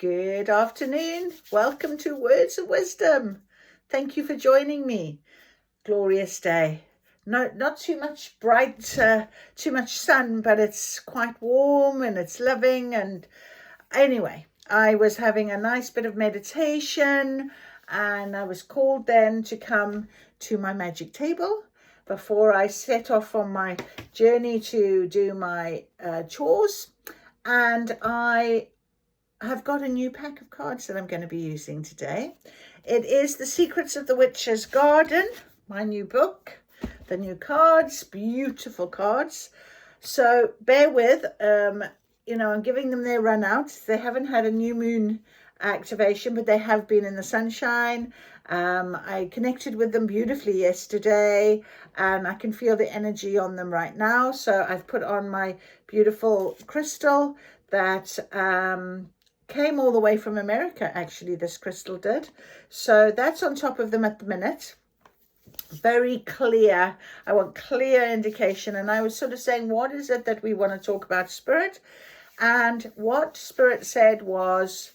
Good afternoon. Welcome to Words of Wisdom. Thank you for joining me. Glorious day. No, not too much too much sun, but it's quite warm and it's loving. And anyway, I was having a nice bit of meditation and I was called then to come to my magic table before I set off on my journey to do my chores. And I have got a new pack of cards that I'm going to be using today. It is The Secrets of the Witch's Garden, my new book, the new cards, beautiful cards. So bear with, I'm giving them their run out. They haven't had a new moon activation, but they have been in the sunshine. I connected with them beautifully yesterday and I can feel the energy on them right now. So I've put on my beautiful crystal that came all the way from America, actually, this crystal did. So that's on top of them at the minute. Very clear. I want clear indication. And I was sort of saying, what is it that we want to talk about, Spirit? And what Spirit said was,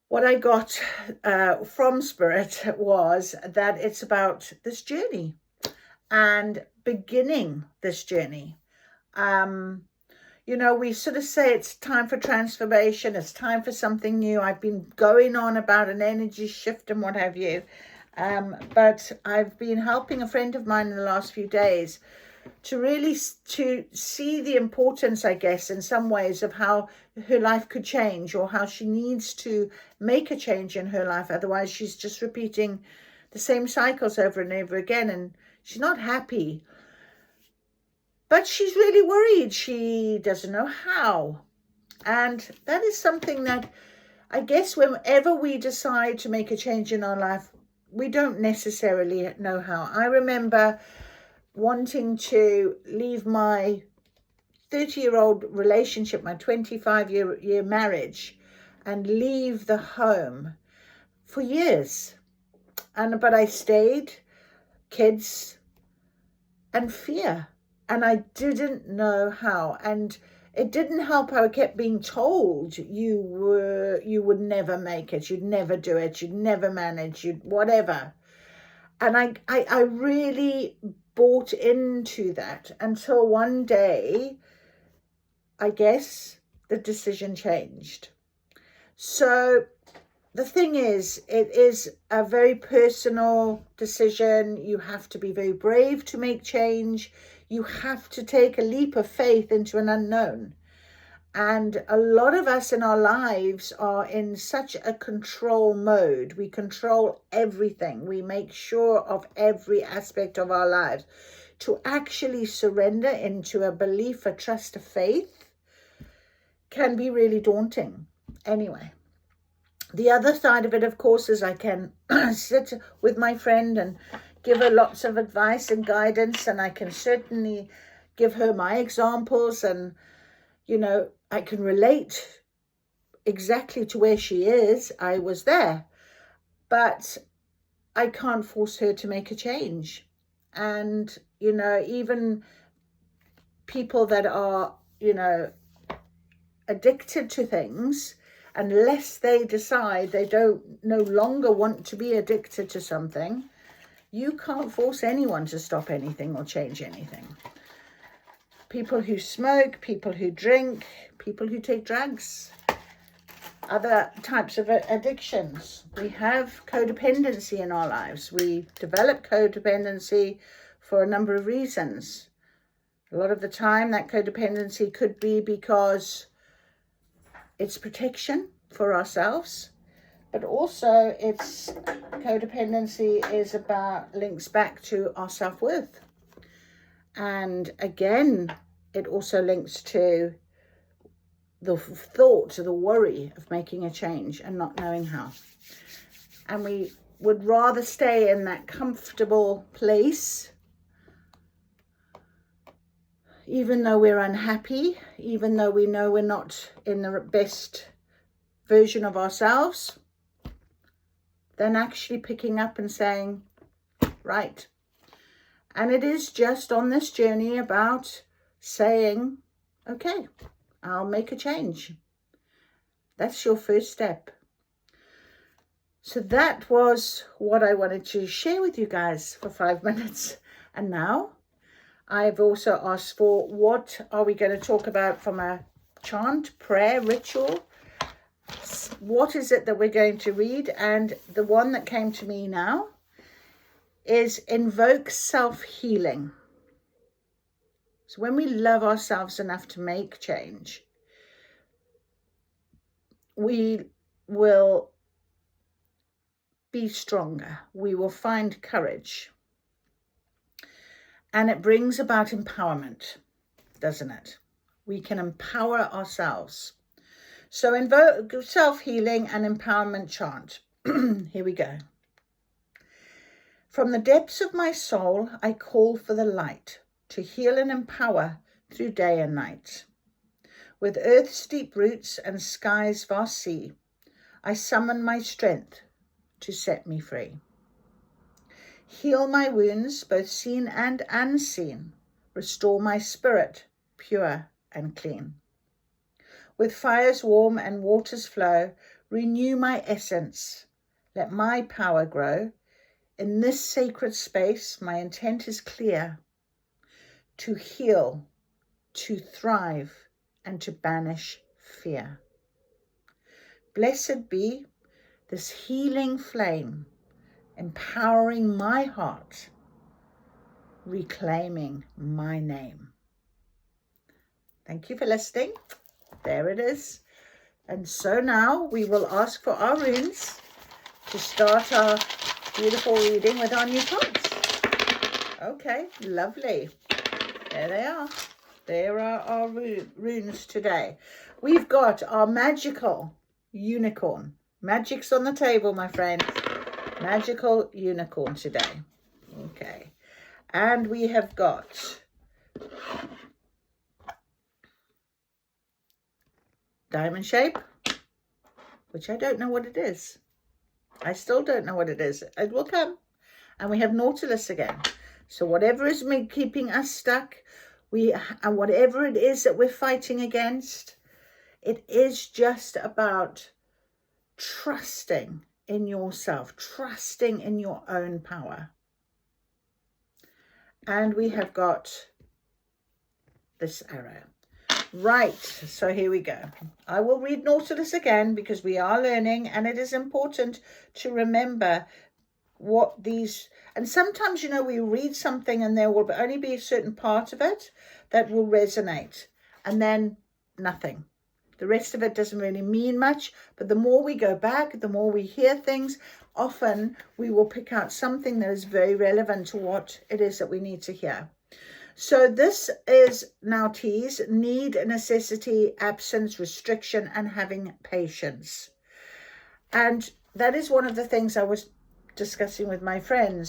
what I got from Spirit was that it's about this journey and beginning this journey. We sort of say it's time for transformation. It's time for something new. I've been going on about an energy shift and what have you. But I've been helping a friend of mine in the last few days to really to see the importance, I guess, in some ways of how her life could change or how she needs to make a change in her life. Otherwise, she's just repeating the same cycles over and over again and she's not happy. But she's really worried. She doesn't know how. And that is something that I guess whenever we decide to make a change in our life, we don't necessarily know how. I remember wanting to leave my 30-year-old relationship, my 25-year marriage, and leave the home for years. But I stayed, kids, and fear. And I didn't know how. And it didn't help how I kept being told you would never make it, you'd never do it, you'd never manage, you'd whatever. And I really bought into that until one day, I guess, the decision changed. So the thing is, it is a very personal decision. You have to be very brave to make change. You have to take a leap of faith into an unknown. And a lot of us in our lives are in such a control mode. We control everything. We make sure of every aspect of our lives. To actually surrender into a belief, a trust, a faith can be really daunting. Anyway, the other side of it, of course, is I can sit with my friend and give her lots of advice and guidance, and I can certainly give her my examples, and I can relate exactly to where she is. I was there, but I can't force her to make a change. And even people that are addicted to things, unless they decide they no longer want to be addicted to something, you can't force anyone to stop anything or change anything. People who smoke, people who drink, people who take drugs, other types of addictions. We have codependency in our lives. We develop codependency for a number of reasons. A lot of the time that codependency could be because it's protection for ourselves. But also it's codependency is links back to our self-worth. And again, it also links to the thought, the worry of making a change and not knowing how. And we would rather stay in that comfortable place, even though we're unhappy, even though we know we're not in the best version of ourselves, than actually picking up and saying, right. And it is just on this journey about saying, okay, I'll make a change. That's your first step. So that was what I wanted to share with you guys for 5 minutes. And now I've also asked for, what are we going to talk about from a chant, prayer, ritual? What is it that we're going to read? And the one that came to me now is invoke self-healing. So when we love ourselves enough to make change, we will be stronger. We will find courage. And it brings about empowerment, doesn't it? We can empower ourselves. So invoke self-healing and empowerment chant. Here we go. From the depths of my soul, I call for the light to heal and empower through day and night. With earth's deep roots and sky's vast sea, I summon my strength to set me free. Heal my wounds, both seen and unseen. Restore my spirit, pure and clean. With fires warm and waters flow, renew my essence. Let my power grow. In this sacred space, my intent is clear: to heal, to thrive, and to banish fear. Blessed be this healing flame, empowering my heart, reclaiming my name. Thank you for listening. There it is. And so now we will ask for our runes to start our beautiful reading with our new cards. Okay, lovely. There they are. There are our runes today. We've got our magical unicorn. Magic's on the table, my friends. Magical unicorn today. Okay. And we have got diamond shape, which I don't know what it is. I still don't know what it is. It will come. And we have Nautilus again. So whatever is keeping us stuck, and whatever it is that we're fighting against, it is just about trusting in yourself, trusting in your own power. And we have got this arrow. Right, so here we go. I will read Nautilus again because we are learning, and it is important to remember what these, and sometimes, you know, we read something and there will only be a certain part of it that will resonate, and then nothing. The rest of it doesn't really mean much, but the more we go back, the more we hear things, often we will pick out something that is very relevant to what it is that we need to hear. So this is now T's: need, necessity, absence, restriction, and having patience. And that is one of the things I was discussing with my friend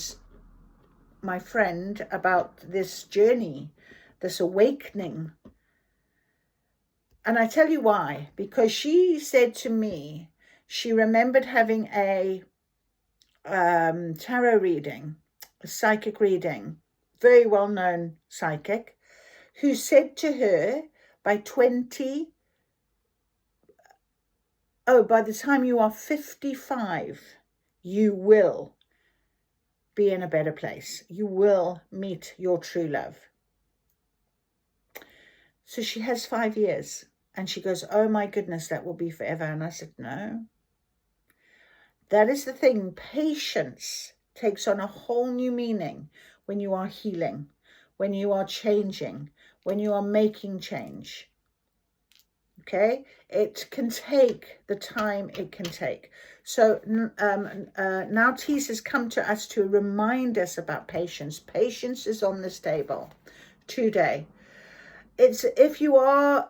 about this journey, this awakening. And I tell you why, because she said to me, she remembered having a tarot reading, a psychic reading, very well-known psychic, who said to her, by the time you are 55, you will be in a better place. You will meet your true love. So she has 5 years, and she goes, oh my goodness, that will be forever. And I said, no. That is the thing. Patience takes on a whole new meaning when you are healing, when you are changing, when you are making change. Okay, it can take the time it can take. So now Tees has come to us to remind us about patience. Patience is on this table today. It's, if you are,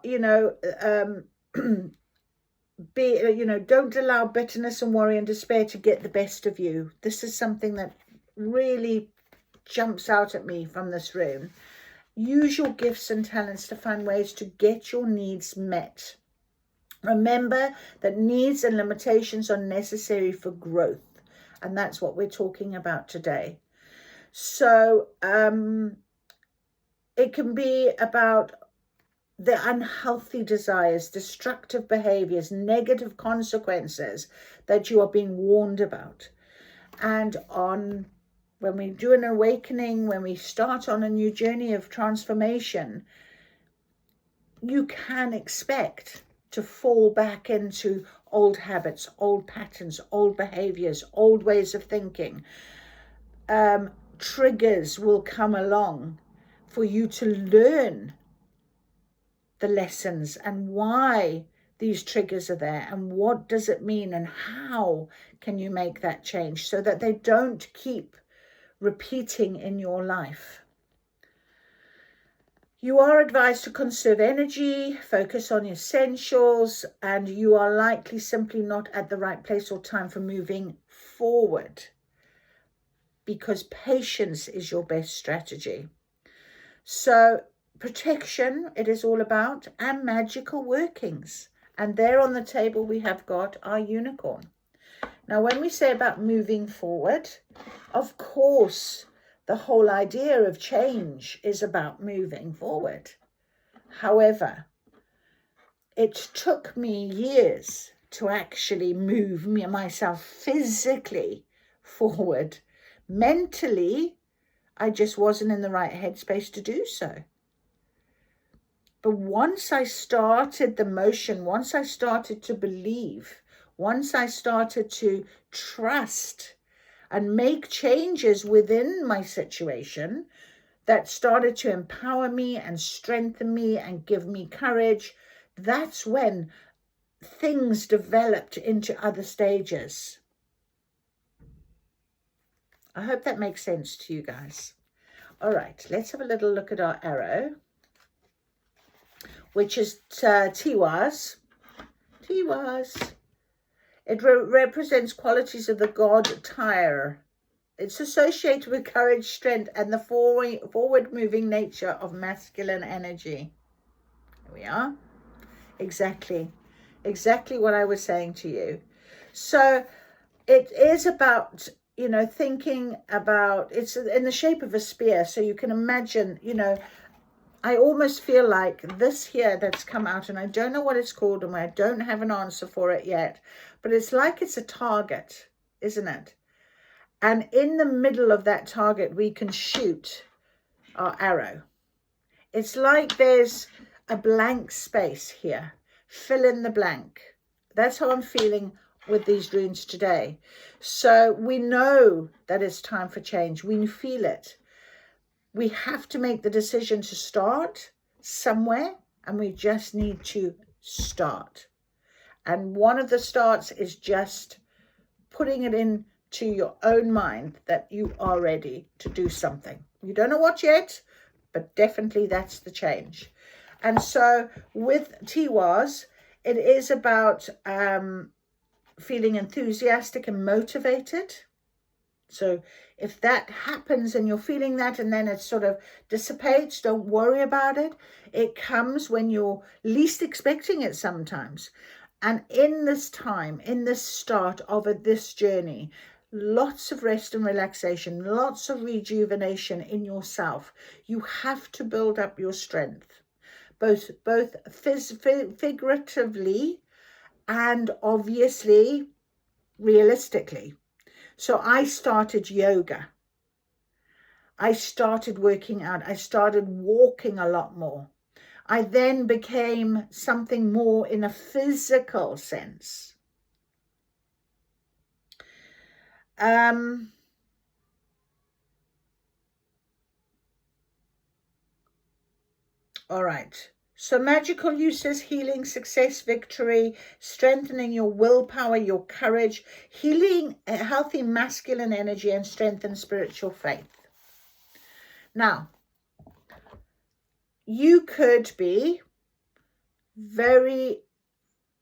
don't allow bitterness and worry and despair to get the best of you. This is something that really jumps out at me from this room. Use your gifts and talents to find ways to get your needs met. Remember that needs and limitations are necessary for growth. And that's what we're talking about today. So it can be about the unhealthy desires, destructive behaviors, negative consequences that you are being warned about. And when we do an awakening, when we start on a new journey of transformation, you can expect to fall back into old habits, old patterns, old behaviors, old ways of thinking. Triggers will come along for you to learn the lessons and why these triggers are there and what does it mean and how can you make that change so that they don't keep repeating in your life. You are advised to conserve energy, focus on essentials, and you are likely simply not at the right place or time for moving forward, because patience is your best strategy. So protection, it is all about, and magical workings. And there on the table we have got our unicorn. Now, when we say about moving forward, of course, the whole idea of change is about moving forward. However, it took me years to actually move myself physically forward. Mentally, I just wasn't in the right headspace to do so. But once I started the motion, once I started to believe, once I started to trust and make changes within my situation that started to empower me and strengthen me and give me courage, that's when things developed into other stages. I hope that makes sense to you guys. All right, let's have a little look at our arrow, which is Tiwaz. Tiwaz. It represents qualities of the god Tyre. It's associated with courage, strength, and the forward-moving nature of masculine energy. Here we are. Exactly what I was saying to you. So it is about, thinking about, it's in the shape of a spear. So you can imagine, I almost feel like this here that's come out, and I don't know what it's called and I don't have an answer for it yet, but it's like it's a target, isn't it? And in the middle of that target, we can shoot our arrow. It's like there's a blank space here. Fill in the blank. That's how I'm feeling with these runes today. So we know that it's time for change. We feel it. We have to make the decision to start somewhere, and we just need to start. And one of the starts is just putting it into your own mind that you are ready to do something. You don't know what yet, but definitely that's the change. And so with Tiwaz, it is about feeling enthusiastic and motivated. So if that happens and you're feeling that and then it sort of dissipates, don't worry about it. It comes when you're least expecting it sometimes. And in this time, in this start of this journey, lots of rest and relaxation, lots of rejuvenation in yourself. You have to build up your strength, both figuratively and obviously realistically. So I started yoga. I started working out. I started walking a lot more. I then became something more in a physical sense. All right. So magical uses: healing, success, victory, strengthening your willpower, your courage, healing a healthy masculine energy, and strengthen spiritual faith. Now, you could be very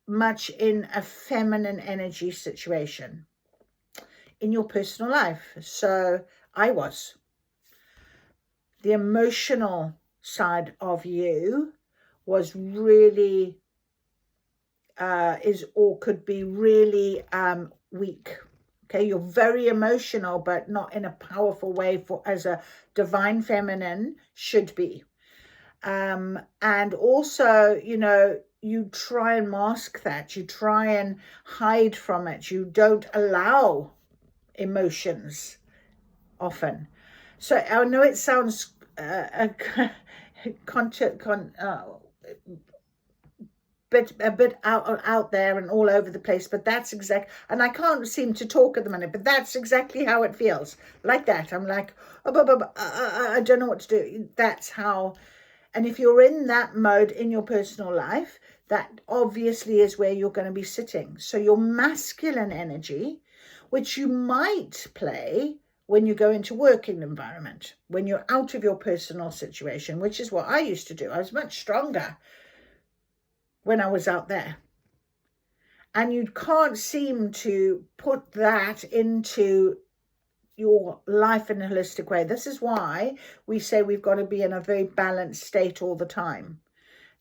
much in a feminine energy situation in your personal life. So I was. The emotional side of you was really could be really weak. Okay, you're very emotional, but not in a powerful way as a divine feminine should be. And also, you know, you try and mask that, you try and hide from it, you don't allow emotions often. So I know it sounds a bit out there and all over the place, but that's and I can't seem to talk at the minute, but that's exactly how it feels, like that. I'm like, I don't know what to do. That's how. And if you're in that mode in your personal life, that obviously is where you're going to be sitting. So your masculine energy, which you might play when you go into working environment, when you're out of your personal situation, which is what I used to do. I was much stronger when I was out there. And you can't seem to put that into your life in a holistic way. This is why we say we've got to be in a very balanced state all the time.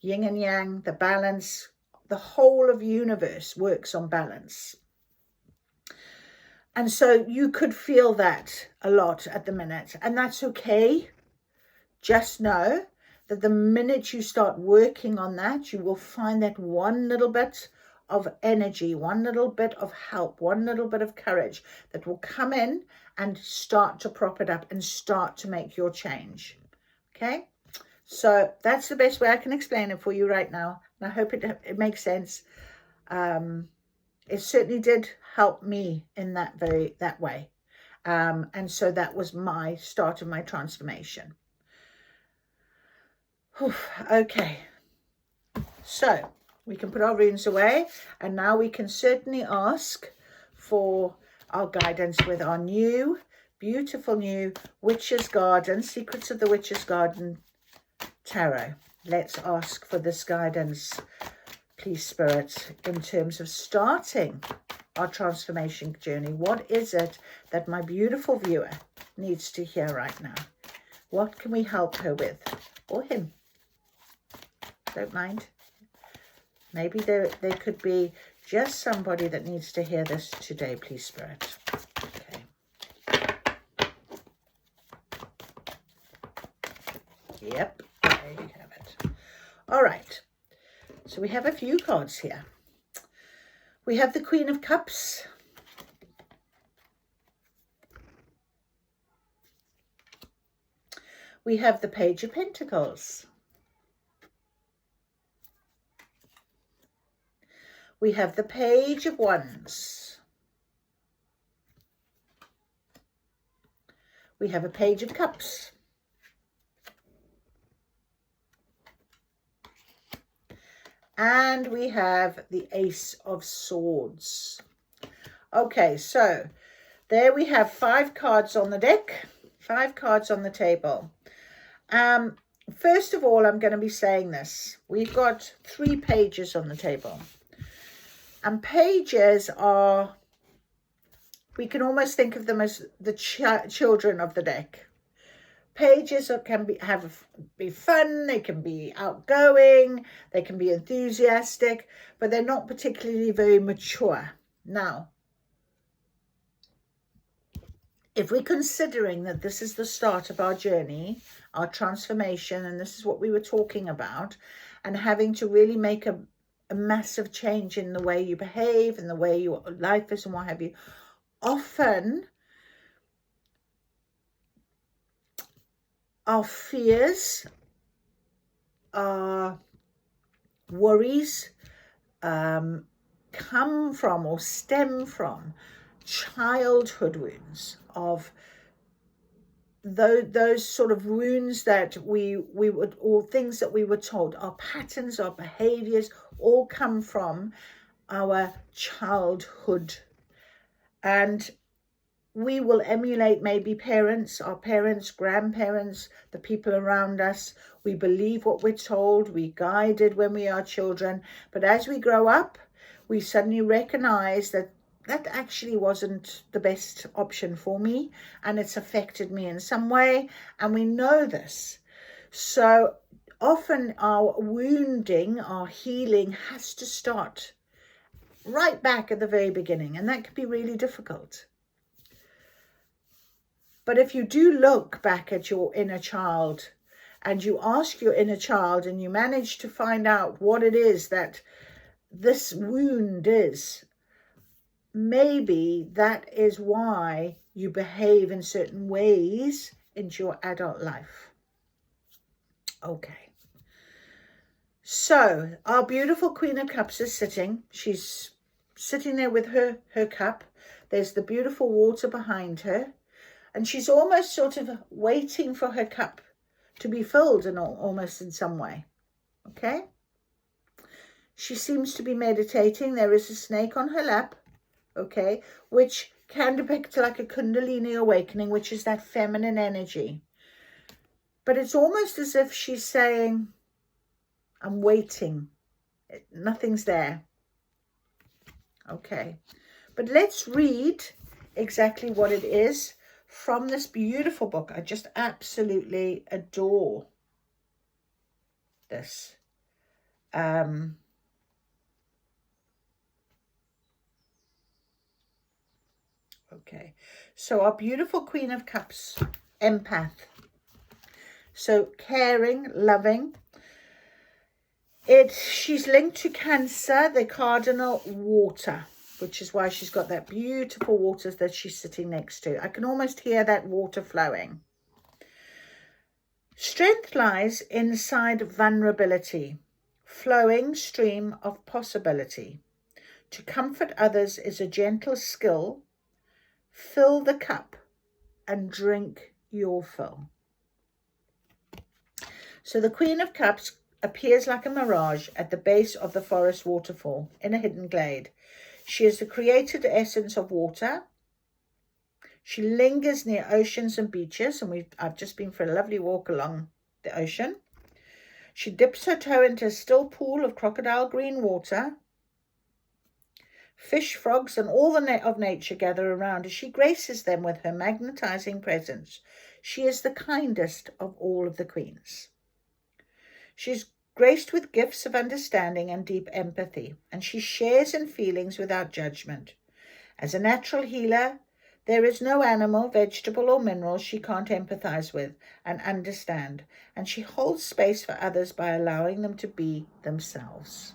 Yin and yang, the balance, the whole of the universe works on balance. And so you could feel that a lot at the minute, and that's okay. Just know that the minute you start working on that, you will find that one little bit of energy, one little bit of help, one little bit of courage that will come in and start to prop it up and start to make your change. Okay, so that's the best way I can explain it for you right now, and I hope it makes sense. It certainly did help me in that way, and so that was my start of my transformation. Okay, so we can put our runes away, and now we can certainly ask for our guidance with our new, beautiful new Witch's Garden, Secrets of the Witch's Garden Tarot. Let's ask for this guidance, please, Spirit, in terms of starting our transformation journey. What is it that my beautiful viewer needs to hear right now? What can we help her with? Or him? Don't mind. Maybe there could be just somebody that needs to hear this today, please, Spirit. Okay. Yep, there you have it. All right. So we have a few cards here. We have the Queen of Cups. We have the Page of Pentacles. We have the Page of Wands. We have a Page of Cups. And we have the Ace of Swords. Okay, so there we have 5 cards on the deck, 5 cards on the table. First of all, I'm going to be saying this. We've got 3 pages on the table. And pages are, we can almost think of them as the children of the deck. Pages can be fun, they can be outgoing, they can be enthusiastic, but they're not particularly very mature. Now, if we're considering that this is the start of our journey, our transformation, and this is what we were talking about, and having to really make a massive change in the way you behave and the way your life is and what have you, often our fears, our worries come from or stem from childhood wounds, of those sort of wounds that we would, or things that we were told, our patterns, our behaviors, all come from our childhood. And we will emulate maybe parents, our parents, grandparents, the people around us. We believe what we're told, we guided when we are children. But as we grow up, we suddenly recognize that that actually wasn't the best option for me, and it's affected me in some way, and we know this. So often our wounding, our healing has to start right back at the very beginning, and that can be really difficult. But if you do look back at your inner child and you ask your inner child and you manage to find out what it is that this wound is, maybe that is why you behave in certain ways into your adult life. Okay. So our beautiful Queen of Cups is sitting. She's sitting there with her cup. There's the beautiful water behind her. And she's almost sort of waiting for her cup to be filled and almost in some way. Okay. She seems to be meditating. There is a snake on her lap. Okay. Which can depict like a Kundalini awakening, which is that feminine energy. But it's almost as if she's saying, I'm waiting. Nothing's there. Okay. But let's read exactly what it is from this beautiful book. I just absolutely adore this. Okay. So our beautiful Queen of Cups, empath. So caring, loving. She's linked to Cancer, the cardinal water, which is why she's got that beautiful water that she's sitting next to. I can almost hear that water flowing. Strength lies inside vulnerability, flowing stream of possibility. To comfort others is a gentle skill. Fill the cup and drink your fill. So the Queen of Cups appears like a mirage at the base of the forest waterfall in a hidden glade. She is the created essence of water. She lingers near oceans and beaches, and I've just been for a lovely walk along the ocean. She dips her toe into a still pool of crocodile green water. Fish, frogs, and all the net of nature gather around as she graces them with her magnetizing presence. She is the kindest of all of the queens. She's graced with gifts of understanding and deep empathy, and she shares in feelings without judgment. As a natural healer, there is no animal, vegetable, or mineral she can't empathize with and understand, and she holds space for others by allowing them to be themselves.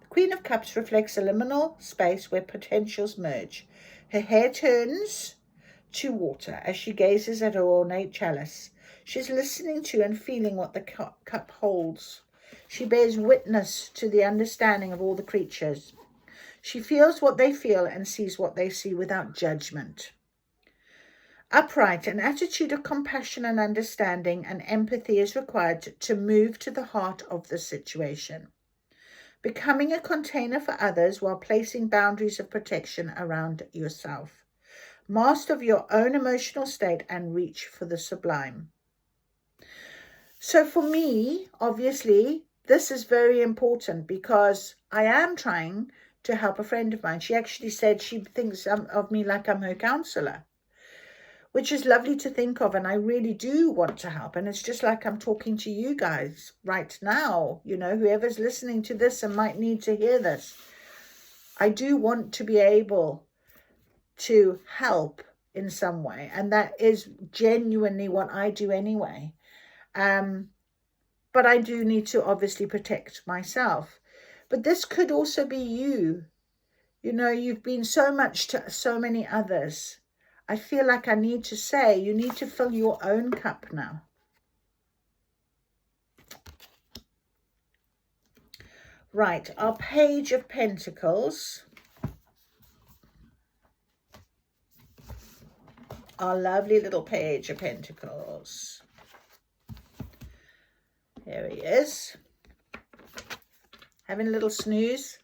The Queen of Cups reflects a liminal space where potentials merge. Her hair turns to water as she gazes at her ornate chalice. She's listening to and feeling what the cup holds. She bears witness to the understanding of all the creatures. She feels what they feel and sees what they see without judgment. Upright, an attitude of compassion and understanding and empathy is required to move to the heart of the situation. Becoming a container for others while placing boundaries of protection around yourself. Master of your own emotional state and reach for the sublime. So for me, obviously, this is very important because I am trying to help a friend of mine. She actually said she thinks of me like I'm her counselor, which is lovely to think of. And I really do want to help. And it's just like I'm talking to you guys right now, you know, whoever's listening to this and might need to hear this. I do want to be able to help in some way. And that is genuinely what I do anyway. But I do need to obviously protect myself. But this could also be you. You know, you've been so much to so many others. I feel like I need to say, you need to fill your own cup now. Right, our Page of Pentacles. Our lovely little Page of Pentacles. There he is. Having a little snooze.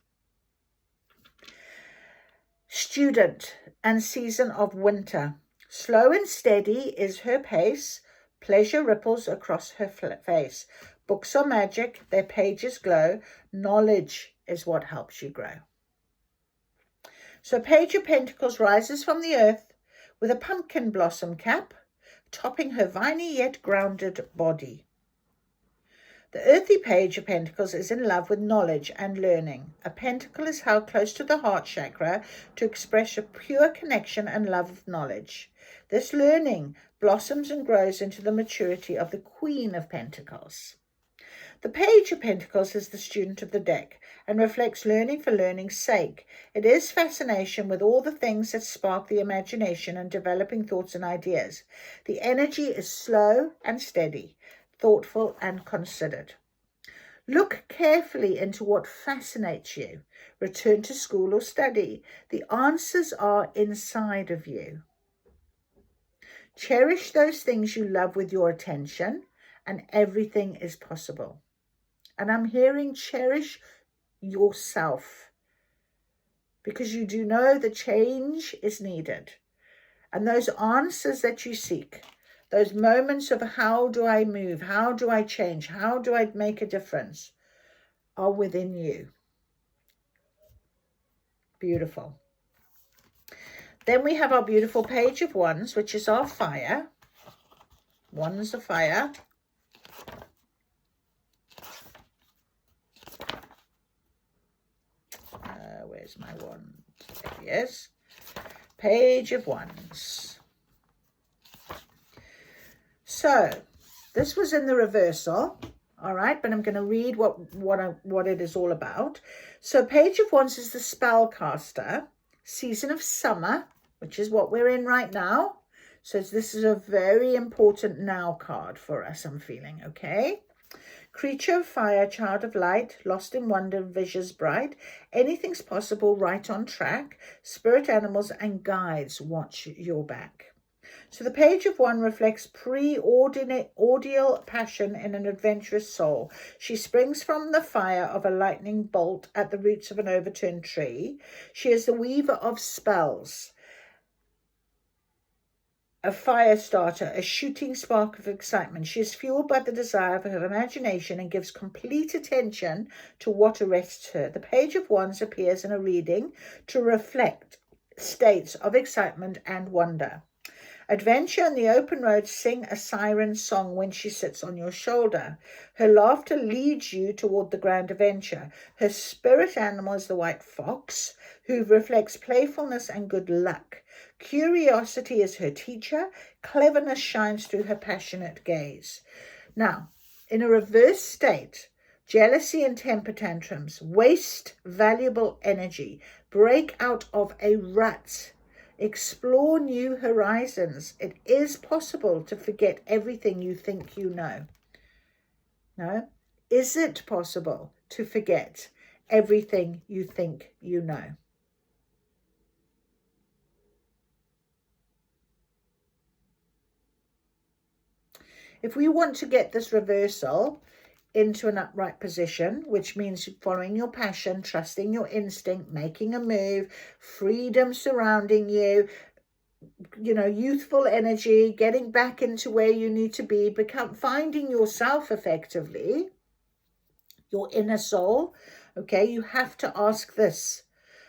Student and season of winter. Slow and steady is her pace. Pleasure ripples across her face. Books are magic. Their pages glow. Knowledge is what helps you grow. So Page of Pentacles rises from the earth with a pumpkin blossom cap, topping her viney yet grounded body. The earthy page of pentacles is in love with knowledge and learning. A pentacle is held close to the heart chakra to express a pure connection and love of knowledge. This learning blossoms and grows into the maturity of the Queen of Pentacles. The Page of Pentacles is the student of the deck and reflects learning for learning's sake. It is fascination with all the things that spark the imagination and developing thoughts and ideas. The energy is slow and steady, thoughtful and considered. Look carefully into what fascinates you. Return to school or study. The answers are inside of you. Cherish those things you love with your attention, and everything is possible. And I'm hearing cherish yourself, because you do know the change is needed. And those answers that you seek, those moments of how do I move, how do I change, how do I make a difference, are within you. Beautiful. Then we have our beautiful Page of Wands, which is our fire. Wands of fire. Where's my wand? There he is. Page of Wands. So, this was in the reversal, all right, but I'm going to read what it is all about. So, Page of Wands is the spellcaster, season of summer, which is what we're in right now. So, this is a very important now card for us, I'm feeling, okay? Creature of fire, child of light, lost in wonder, visions bright. Anything's possible, right on track. Spirit animals and guides watch your back. So the Page of Wands reflects ordeal passion in an adventurous soul. She springs from the fire of a lightning bolt at the roots of an overturned tree. She is the weaver of spells, a fire starter, a shooting spark of excitement. She is fueled by the desire of her imagination and gives complete attention to what arrests her. The Page of Wands appears in a reading to reflect states of excitement and wonder. Adventure on the open road, sing a siren song when she sits on your shoulder. Her laughter leads you toward the grand adventure. Her spirit animal is the white fox, who reflects playfulness and good luck. Curiosity is her teacher. Cleverness shines through her passionate gaze. Now, in a reverse state, jealousy and temper tantrums waste valuable energy. Break out of a rut. Explore new horizons. It is possible to forget everything you think you know. No? Is it possible to forget everything you think you know? If we want to get this reversal into an upright position, which means following your passion, trusting your instinct, making a move, freedom surrounding you, youthful energy, getting back into where you need to be, finding yourself effectively, your inner soul, okay, you have to ask this: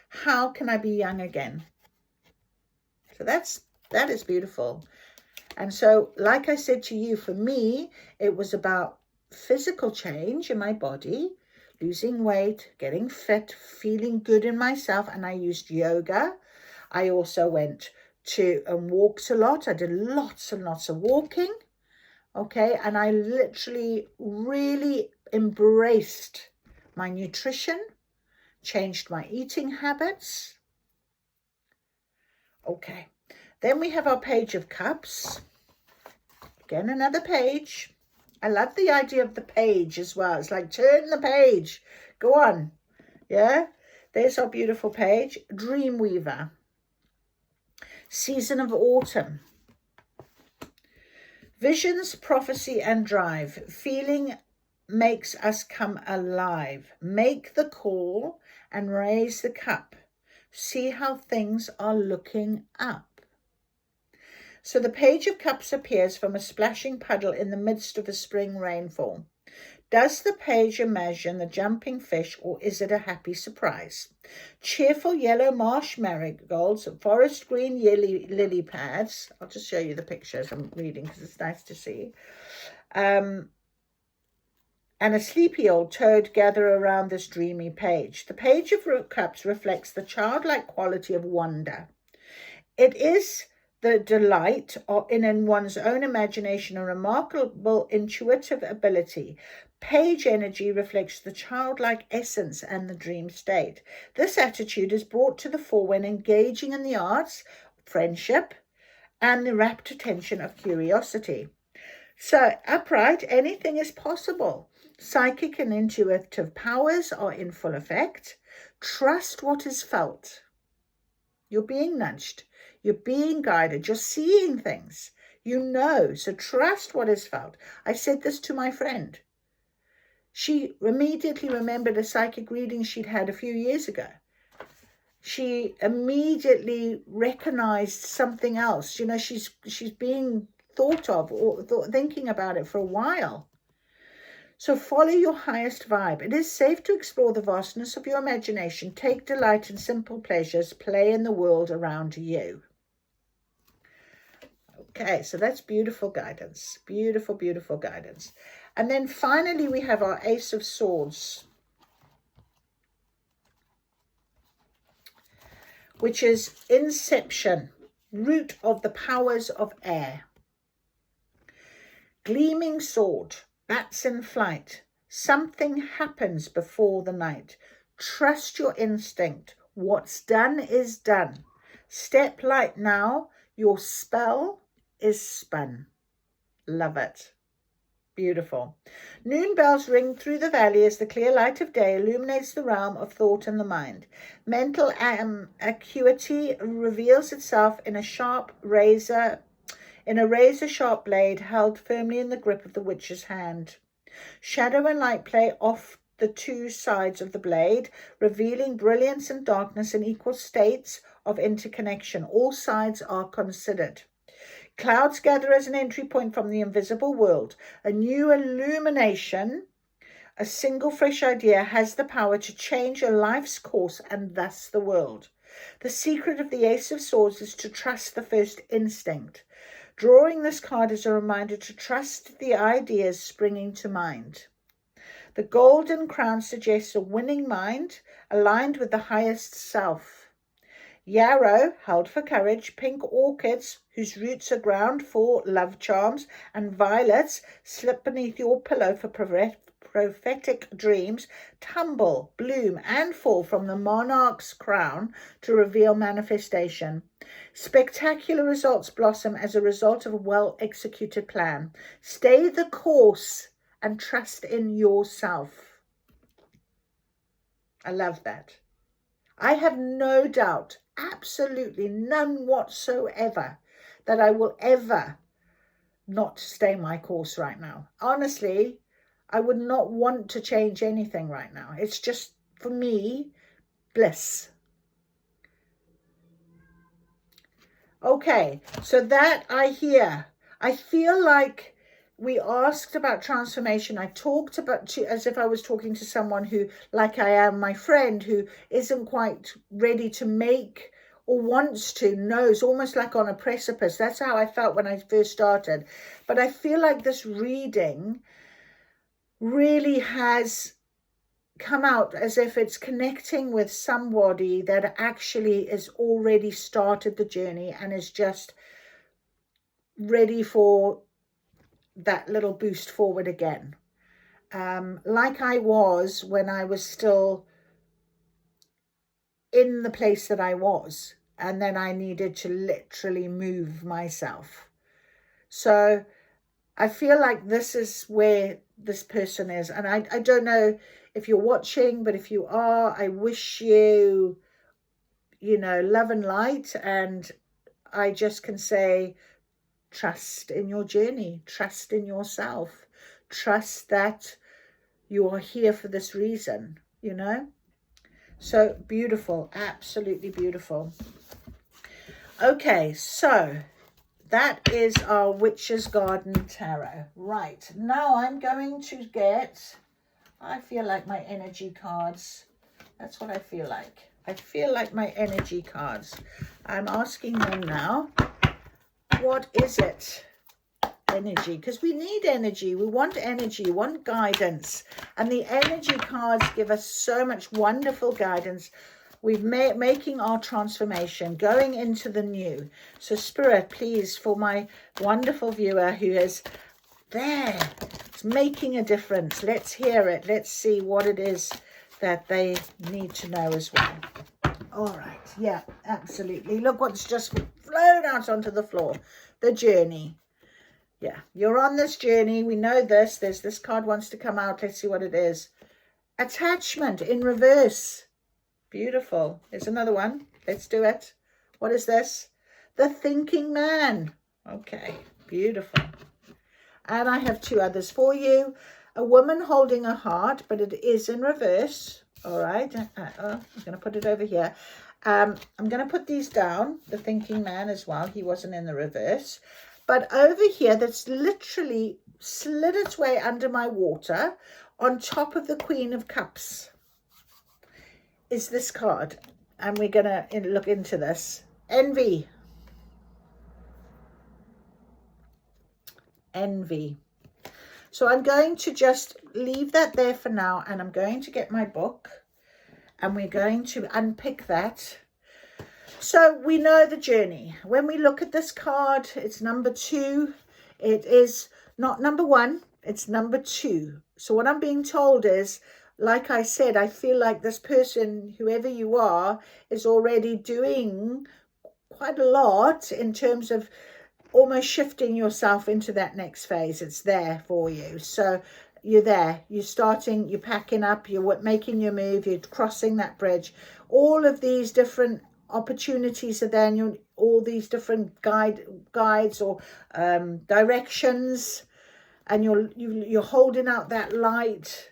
how can I be young again? So that is beautiful. And so, like I said to you, for me, it was about physical change in my body, losing weight, getting fit, feeling good in myself. And I used yoga. I also went to and walked a lot. I did lots and lots of walking. Okay. And I literally really embraced my nutrition, changed my eating habits. Okay. Then we have our Page of Cups. Again, another page. I love the idea of the page as well. It's like, turn the page. Go on. Yeah. There's our beautiful page. Dreamweaver. Season of autumn. Visions, prophecy, and drive. Feeling makes us come alive. Make the call and raise the cup. See how things are looking up. So the Page of Cups appears from a splashing puddle in the midst of a spring rainfall. Does the page imagine the jumping fish, or is it a happy surprise? Cheerful yellow marsh marigolds, forest green lily pads. I'll just show you the pictures I'm reading because it's nice to see. and a sleepy old toad gather around this dreamy page. The Page of Cups reflects the childlike quality of wonder. It is the delight in one's own imagination, a remarkable intuitive ability. Page energy reflects the childlike essence and the dream state. This attitude is brought to the fore when engaging in the arts, friendship, and the rapt attention of curiosity. So, upright, anything is possible. Psychic and intuitive powers are in full effect. Trust what is felt. You're being nudged. You're being guided. You're seeing things. You know. So trust what is felt. I said this to my friend. She immediately remembered a psychic reading she'd had a few years ago. She immediately recognized something else. You know, she's being thought of or thinking about it for a while. So follow your highest vibe. It is safe to explore the vastness of your imagination. Take delight in simple pleasures. Play in the world around you. Okay, so that's beautiful guidance. Beautiful, beautiful guidance. And then finally we have our Ace of Swords, which is inception, root of the powers of air. Gleaming sword. Bats in flight. Something happens before the night. Trust your instinct. What's done is done. Step light now. Your spell is spun. Love it. Beautiful. Noon bells ring through the valley as the clear light of day illuminates the realm of thought and the mind. Mental acuity reveals itself in a razor-sharp blade held firmly in the grip of the witch's hand. Shadow and light play off the two sides of the blade, revealing brilliance and darkness in equal states of interconnection. All sides are considered. Clouds gather as an entry point from the invisible world. A new illumination, a single fresh idea, has the power to change a life's course and thus the world. The secret of the Ace of Swords is to trust the first instinct. Drawing this card is a reminder to trust the ideas springing to mind. The golden crown suggests a winning mind aligned with the highest self. Yarrow, held for courage, pink orchids whose roots are ground for love charms, and violets slip beneath your pillow for prophetic dreams, tumble, bloom, and fall from the monarch's crown to reveal manifestation. Spectacular results blossom as a result of a well-executed plan. Stay the course and trust in yourself. I love that. I have no doubt, absolutely none whatsoever, that I will ever not stay my course right now. Honestly, I would not want to change anything right now. It's just, for me, bliss. Okay, so that I hear. I feel like we asked about transformation. I talked about, as if I was talking to someone who, like I am, my friend, who isn't quite ready to make or wants to, knows, almost like on a precipice. That's how I felt when I first started. But I feel like this reading really has come out as if it's connecting with somebody that actually has already started the journey and is just ready for that little boost forward again. Like I was when I was still in the place that I was, and then I needed to literally move myself. So I feel like this is where this person is. And I don't know if you're watching, but if you are, I wish you, love and light. And I just can say, trust in your journey, trust in yourself, trust that you are here for this reason, So beautiful, absolutely beautiful. Okay, so that is our Witch's Garden Tarot. Right, now I'm going to get, I feel like my energy cards. That's what I feel like. I feel like my energy cards. I'm asking them now, what is it energy, because we need energy. We want energy, we want guidance. And the energy cards give us so much wonderful guidance. We've making our transformation, going into the new. So Spirit, please, for my wonderful viewer who is there, it's making a difference. Let's hear it. Let's see what it is that they need to know as well. All right. Yeah, absolutely. Look what's just flown out onto the floor. The journey. Yeah, you're on this journey. We know this. There's this card wants to come out. Let's see what it is. Attachment in reverse. Beautiful. There's another one. Let's do it. What is this? The thinking man. Okay, beautiful. And I have two others for you. A woman holding a heart, but it is in reverse. All right. I'm going to put it over here. I'm going to put these down. The thinking man as well. He wasn't in the reverse. But over here, that's literally slid its way under my water on top of the Queen of Cups is this card. And we're going to look into this. Envy. Envy. So I'm going to just leave that there for now, and I'm going to get my book and we're going to unpick that. So we know the journey. When we look at this card, it's number 2. It is not number 1, it's number 2. So what I'm being told is, like I said, I feel like this person, whoever you are, is already doing quite a lot in terms of almost shifting yourself into that next phase. It's there for you. So you're there, you're starting, you're packing up, you're making your move, you're crossing that bridge. All of these different opportunities are there, and you're all these different guides or directions, and you're holding out that light.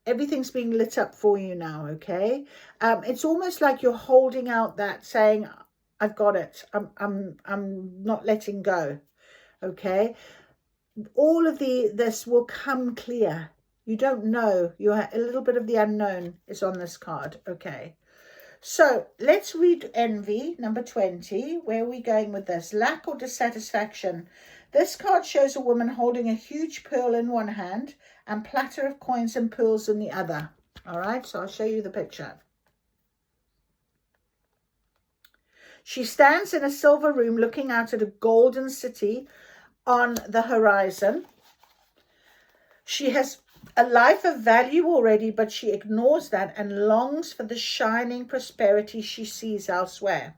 Everything's being lit up for you now. Okay, it's almost like you're holding out that, saying, I've got it. I'm not letting go. Okay, all of this will come clear. You don't know. You're a little bit of the unknown is on this card. Okay, so let's read envy, number 20. Where are we going with this? Lack or dissatisfaction. This card shows a woman holding a huge pearl in one hand and platter of coins and pearls in the other. All right, so I'll show you the picture. She stands in a silver room looking out at a golden city on the horizon. She has a life of value already, but she ignores that and longs for the shining prosperity she sees elsewhere.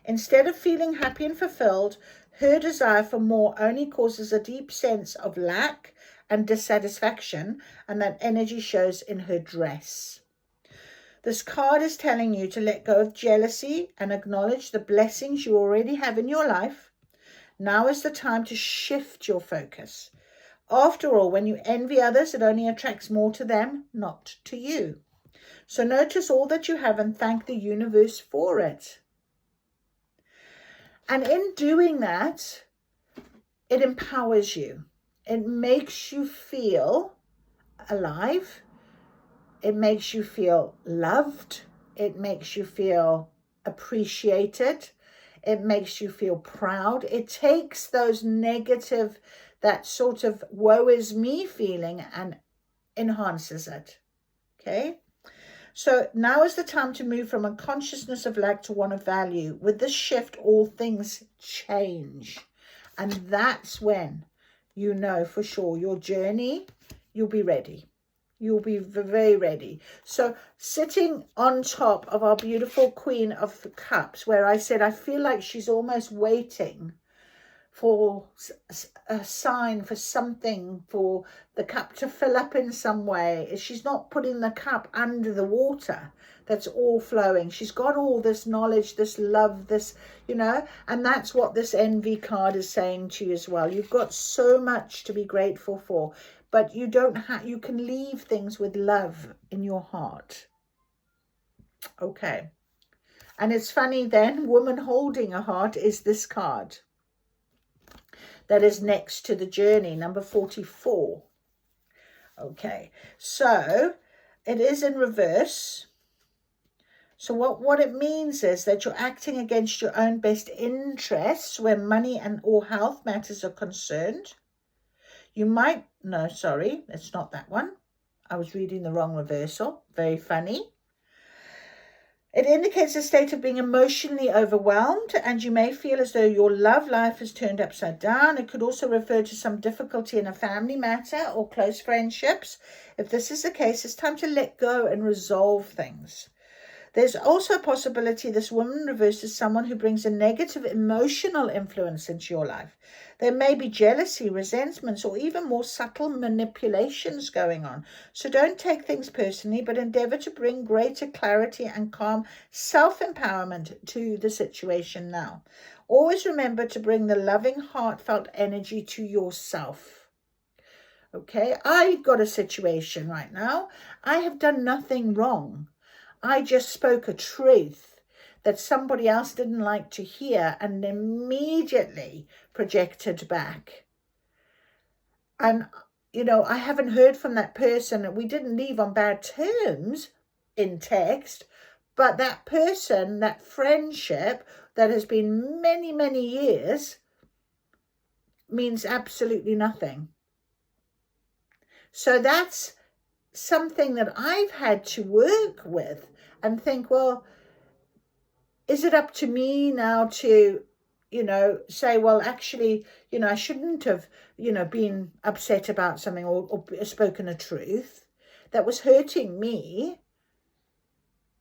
Instead of feeling happy and fulfilled, her desire for more only causes a deep sense of lack and dissatisfaction, and that energy shows in her dress. This card is telling you to let go of jealousy and acknowledge the blessings you already have in your life. Now is the time to shift your focus. After all, when you envy others, it only attracts more to them, not to you. So notice all that you have and thank the universe for it. And in doing that, it empowers you. It makes you feel alive. It makes you feel loved. It makes you feel appreciated. It makes you feel proud. It takes those negative, that sort of woe is me feeling, and enhances it. Okay? So now is the time to move from a consciousness of lack to one of value. With this shift, all things change. And that's when you know for sure your journey, you'll be ready. You'll be very ready. So sitting on top of our beautiful Queen of Cups, where I said I feel like she's almost waiting for a sign, for something, for the cup to fill up in some way. She's not putting the cup under the water that's all flowing. She's got all this knowledge, this love, this, you know, and that's what this envy card is saying to you as well. You've got so much to be grateful for, but you don't have, you can leave things with love in your heart. Okay. And it's funny then, woman holding a heart is this card that is next to the journey, number 44. Okay, so it is in reverse. So what it means is that you're acting against your own best interests when money and or health matters are concerned. You might, no, sorry, it's not that one. I was reading the wrong reversal. Very funny. It indicates a state of being emotionally overwhelmed, and you may feel as though your love life is turned upside down. It could also refer to some difficulty in a family matter or close friendships. If this is the case, it's time to let go and resolve things. There's also a possibility this woman reverses someone who brings a negative emotional influence into your life. There may be jealousy, resentments, or even more subtle manipulations going on. So don't take things personally, but endeavor to bring greater clarity and calm self-empowerment to the situation now. Always remember to bring the loving, heartfelt energy to yourself. Okay, I've got a situation right now. I have done nothing wrong. I just spoke a truth that somebody else didn't like to hear and immediately projected back. And, you know, I haven't heard from that person. We didn't leave on bad terms in text, but that person, that friendship that has been many, many years means absolutely nothing. So that's something that I've had to work with and think, well, is it up to me now to, you know, say, well, actually, you know, I shouldn't have, you know, been upset about something or spoken a truth that was hurting me,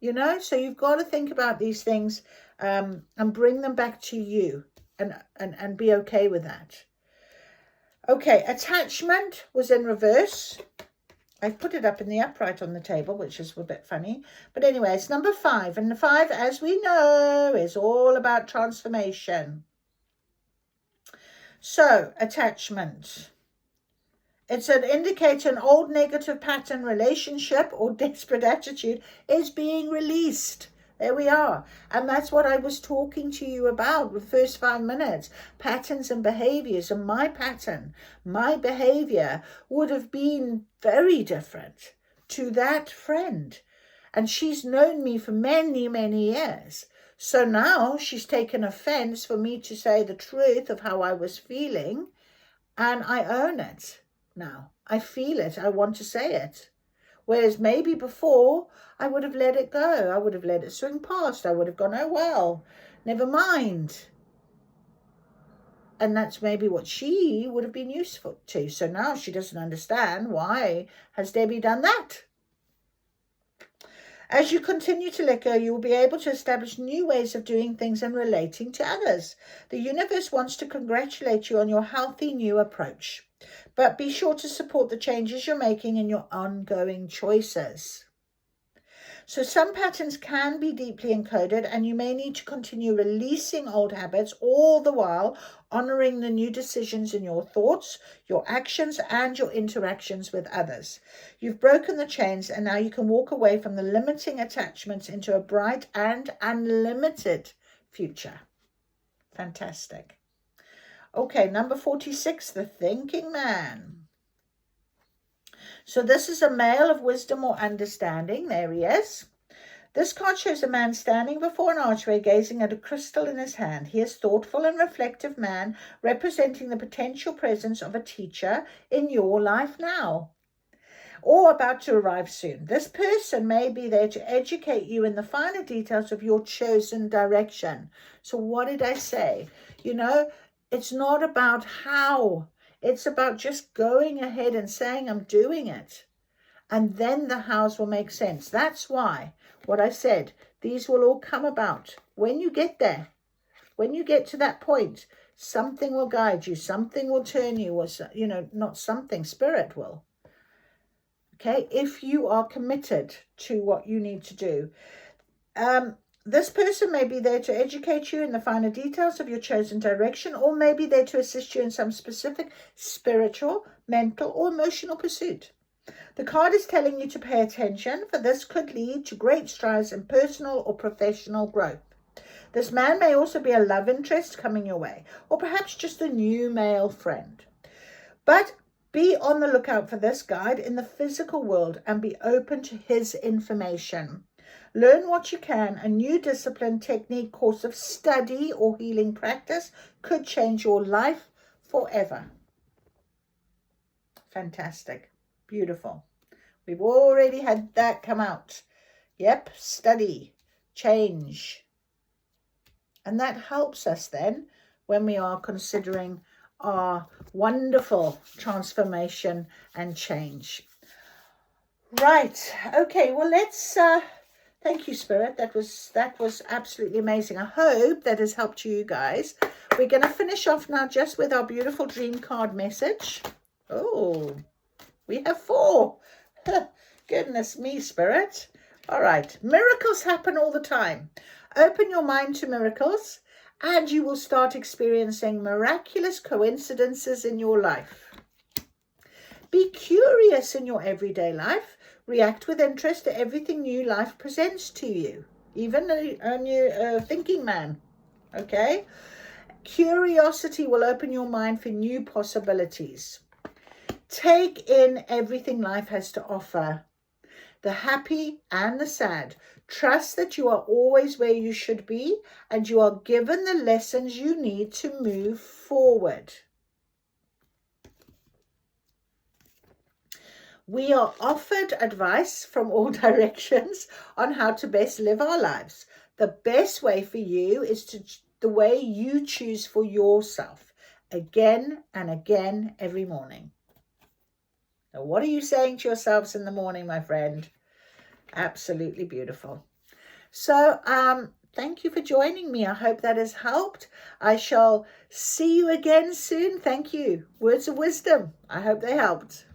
you know? So you've got to think about these things and bring them back to you and be okay with that. Okay, attachment was in reverse. I've put it up in the upright on the table, which is a bit funny. But anyway, it's number 5. And the 5, as we know, is all about transformation. So, attachment. It's an indicator an old negative pattern, relationship, or desperate attitude is being released. There we are. And that's what I was talking to you about the first 5 minutes. Patterns and behaviors. And my pattern, my behavior would have been very different to that friend. And she's known me for many, many years. So now she's taken offense for me to say the truth of how I was feeling. And I own it now. I feel it. I want to say it. Whereas maybe before, I would have let it go. I would have let it swing past. I would have gone, oh, well, never mind. And that's maybe what she would have been useful to. So now she doesn't understand why has Debbie done that. As you continue to let go, you will be able to establish new ways of doing things and relating to others. The universe wants to congratulate you on your healthy new approach. But be sure to support the changes you're making in your ongoing choices. So some patterns can be deeply encoded and you may need to continue releasing old habits, all the while honoring the new decisions in your thoughts, your actions, and your interactions with others. You've broken the chains and now you can walk away from the limiting attachments into a bright and unlimited future. Fantastic. Okay, number 46, the thinking man. So this is a male of wisdom or understanding. There he is. This card shows a man standing before an archway gazing at a crystal in his hand. He is a thoughtful and reflective man representing the potential presence of a teacher in your life now or about to arrive soon. This person may be there to educate you in the finer details of your chosen direction. So what did I say? You know, it's not about how. It's about just going ahead and saying, I'm doing it. And then the hows will make sense. That's why what I said, these will all come about. When you get there, when you get to that point, something will guide you. Something will turn you. Or, you know, not something, spirit will. Okay, if you are committed to what you need to do. This person may be there to educate you in the finer details of your chosen direction, or may be there to assist you in some specific spiritual, mental, or emotional pursuit. The card is telling you to pay attention, for this could lead to great strides in personal or professional growth. This man may also be a love interest coming your way, or perhaps just a new male friend. But be on the lookout for this guide in the physical world and be open to his information. Learn what you can. A new discipline, technique, course of study, or healing practice could change your life forever. Fantastic. Beautiful. We've already had that come out. Yep, study, change. And that helps us then when we are considering our wonderful transformation and change. Right. Okay, well, let's thank you, Spirit. That was absolutely amazing. I hope that has helped you guys. We're going to finish off now just with our beautiful dream card message. Oh, we have 4. Goodness me, Spirit. All right. Miracles happen all the time. Open your mind to miracles and you will start experiencing miraculous coincidences in your life. Be curious in your everyday life. React with interest to everything new life presents to you. Even a new thinking man. Okay? Curiosity will open your mind for new possibilities. Take in everything life has to offer. The happy and the sad. Trust that you are always where you should be and you are given the lessons you need to move forward. We are offered advice from all directions on how to best live our lives. The best way for you is the way you choose for yourself, again and again every morning. Now, what are you saying to yourselves in the morning, my friend? Absolutely beautiful. So, thank you for joining me. I hope that has helped. I shall see you again soon. Thank you. Words of wisdom. I hope they helped.